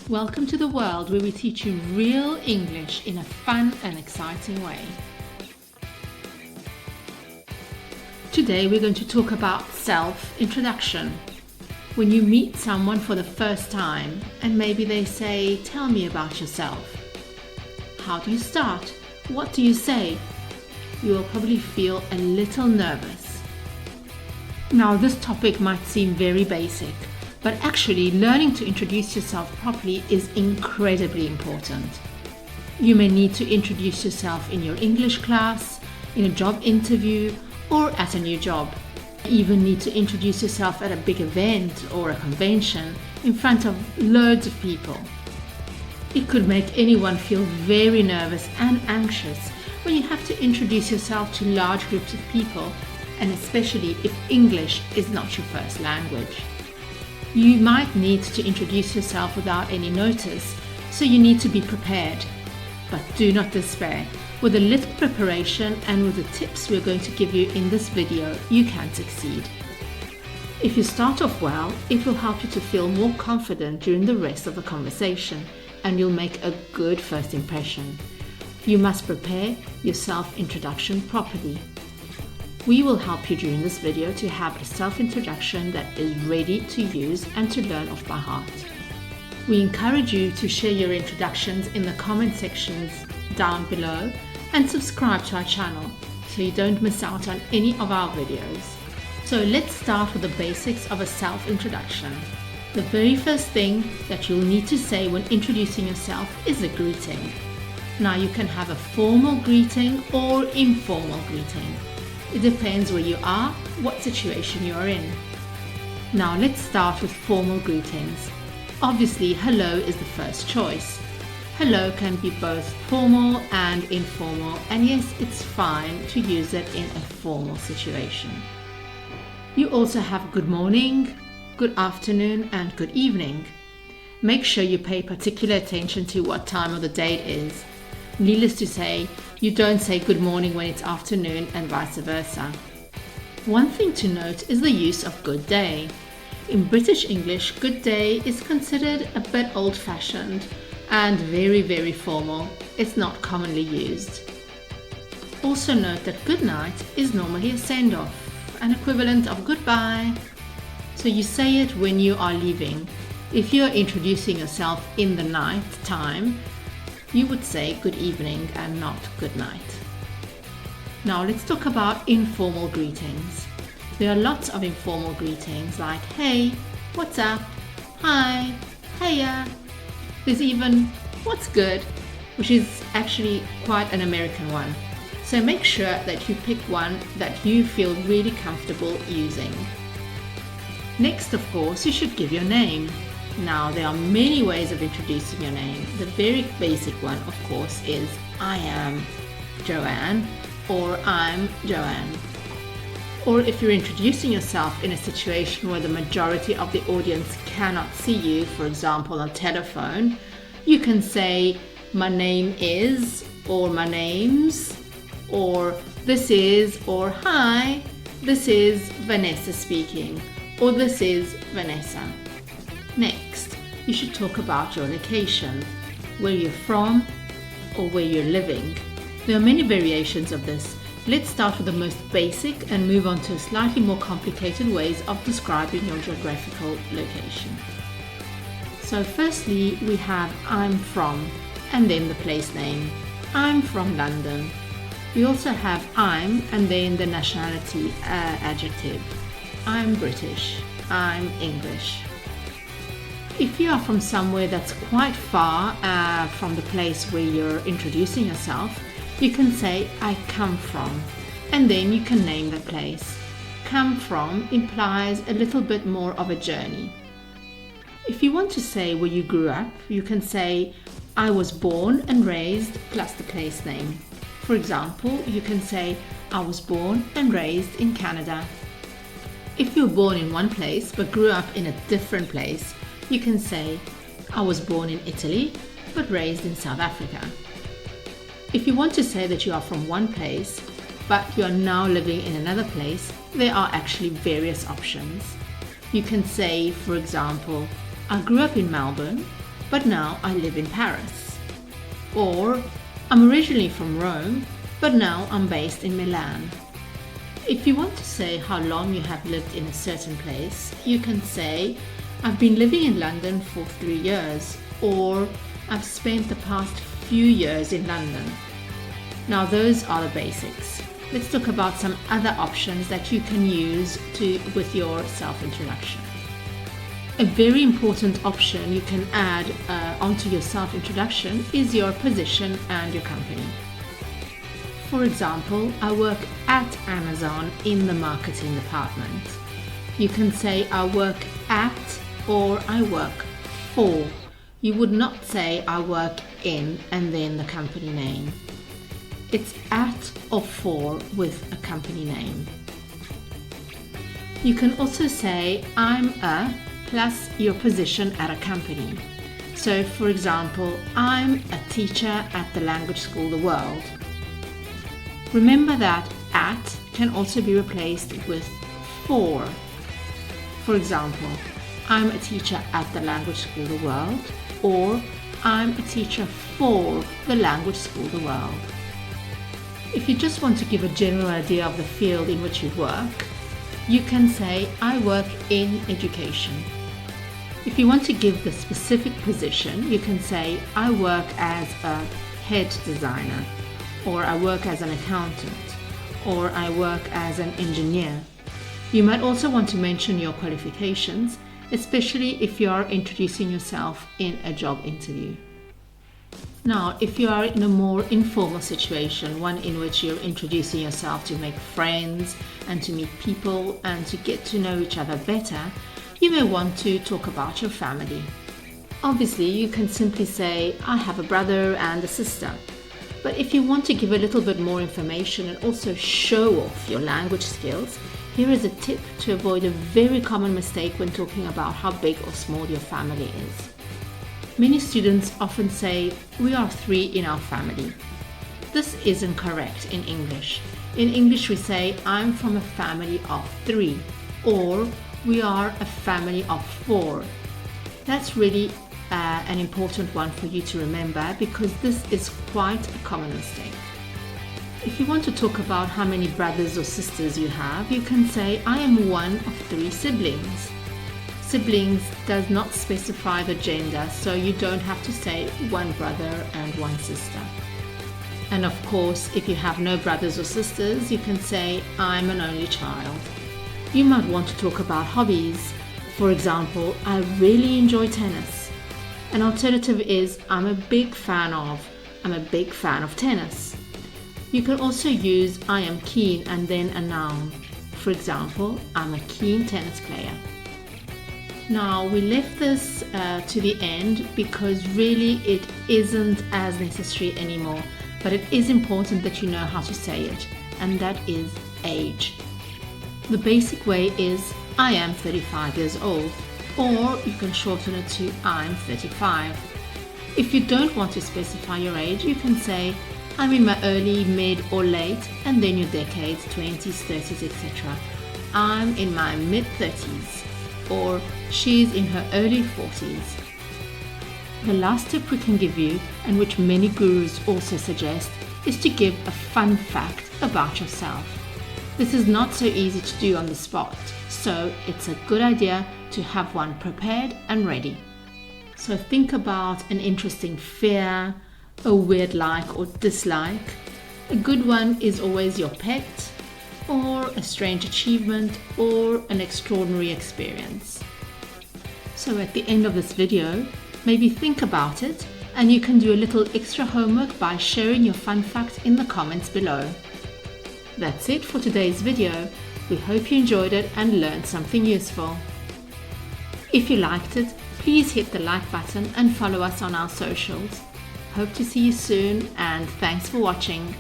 Welcome to the world where we teach you real English in a fun and exciting way. Today we're going to talk about self-introduction. When you meet someone for the first time and maybe they say, "Tell me about yourself." How do you start? What do you say? You will probably feel a little nervous. Now, this topic might seem very basic, but actually learning to introduce yourself properly is incredibly important. You may need to introduce yourself in your English class, in a job interview, or at a new job. You even need to introduce yourself at a big event or a convention in front of loads of people. It could make anyone feel very nervous and anxious when you have to introduce yourself to large groups of people, and especially if English is not your first language. You might need to introduce yourself without any notice, so you need to be prepared. But do not despair. With a little preparation and with the tips we're going to give you in this video, you can succeed. If you start off well, it will help you to feel more confident during the rest of the conversation, and you'll make a good first impression. You must prepare your self-introduction properly. We will help you during this video to have a self-introduction that is ready to use and to learn off by heart. We encourage you to share your introductions in the comment sections down below and subscribe to our channel so you don't miss out on any of our videos. So let's start with the basics of a self-introduction. The very first thing that you'll need to say when introducing yourself is a greeting. Now, you can have a formal greeting or informal greeting. It depends where you are, what situation you are in. Now let's start with formal greetings. Obviously, hello is the first choice. Hello can be both formal and informal, and yes, it's fine to use it in a formal situation. You also have good morning, good afternoon, and good evening. Make sure you pay particular attention to what time of the day it is. Needless to say, you don't say good morning when it's afternoon and vice versa. One thing to note is the use of good day. In British English, good day is considered a bit old-fashioned and very formal. It's not commonly used. Also note that good night is normally a send-off, an equivalent of goodbye. So you say it when you are leaving. If you're introducing yourself in the night time, you would say good evening and not good night. Now let's talk about informal greetings. There are lots of informal greetings like hey, what's up, hi, heya. There's even what's good, which is actually quite an American one. So make sure that you pick one that you feel really comfortable using. Next, of course, you should give your name. Now, there are many ways of introducing your name. The very basic one, of course, is I am Joanne or I'm Joanne. Or if you're introducing yourself in a situation where the majority of the audience cannot see you, for example, on telephone, you can say my name is, or my name's, or this is, or hi, this is Vanessa speaking, or this is Vanessa. Next, you should talk about your location, where you're from or where you're living. There are many variations of this. Let's start with the most basic and move on to slightly more complicated ways of describing your geographical location. So firstly, we have I'm from, and then the place name. I'm from London. We also have I'm, and then the nationality adjective. I'm British. I'm English. If you are from somewhere that's quite far from the place where you're introducing yourself, you can say I come from, and then you can name the place. Come from implies a little bit more of a journey. If you want to say where you grew up, you can say I was born and raised plus the place name. For example, you can say I was born and raised in Canada. If you're born in one place but grew up in a different place, you can say, I was born in Italy, but raised in South Africa. If you want to say that you are from one place, but you are now living in another place, there are actually various options. You can say, for example, I grew up in Melbourne, but now I live in Paris. Or, I'm originally from Rome, but now I'm based in Milan. If you want to say how long you have lived in a certain place, you can say, I've been living in London for 3 years, or I've spent the past few years in London. Now those are the basics. Let's talk about some other options that you can use with your self-introduction. A very important option you can add onto your self-introduction is your position and your company. For example, I work at Amazon in the marketing department. You can say I work at or I work for. You would not say I work in and then the company name. It's at or for with a company name. You can also say I'm a plus your position at a company. So for example, I'm a teacher at the language school The World. Remember that at can also be replaced with for. For example, I'm a teacher at the language school The World, or I'm a teacher for the language school The World. If you just want to give a general idea of the field in which you work, you can say I work in education. If you want to give the specific position, you can say I work as a head designer, or I work as an accountant, or I work as an engineer. You might also want to mention your qualifications, especially if you are introducing yourself in a job interview. Now, if you are in a more informal situation, one in which you're introducing yourself to make friends and to meet people and to get to know each other better, you may want to talk about your family. Obviously, you can simply say, I have a brother and a sister. But if you want to give a little bit more information and also show off your language skills, here is a tip to avoid a very common mistake when talking about how big or small your family is. Many students often say, we are 3 in our family. This isn't correct in English. In English we say, I'm from a family of 3, or we are a family of 4. That's really an important one for you to remember, because this is quite a common mistake. If you want to talk about how many brothers or sisters you have, you can say, I am one of 3 siblings. Siblings does not specify the gender, so you don't have to say 1 brother and 1 sister. And of course, if you have no brothers or sisters, you can say, I'm an only child. You might want to talk about hobbies. For example, I really enjoy tennis. An alternative is, I'm a big fan of tennis. You can also use I am keen and then a noun. For example, I'm a keen tennis player. Now, we left this to the end because really it isn't as necessary anymore, but it is important that you know how to say it, and that is age. The basic way is I am 35 years old, or you can shorten it to I'm 35. If you don't want to specify your age, you can say I'm in my early, mid or late, and then your decades, 20s, 30s, etc. I'm in my mid-30s, or she's in her early 40s. The last tip we can give you, and which many gurus also suggest, is to give a fun fact about yourself. This is not so easy to do on the spot, so it's a good idea to have one prepared and ready. So think about an interesting fear, a weird like or dislike. A good one is always your pet, or a strange achievement, or an extraordinary experience. So at the end of this video, maybe think about it, and you can do a little extra homework by sharing your fun fact in the comments below. That's it for today's video. We hope you enjoyed it and learned something useful. If you liked it, please hit the like button and follow us on our socials. Hope to see you soon, and thanks for watching.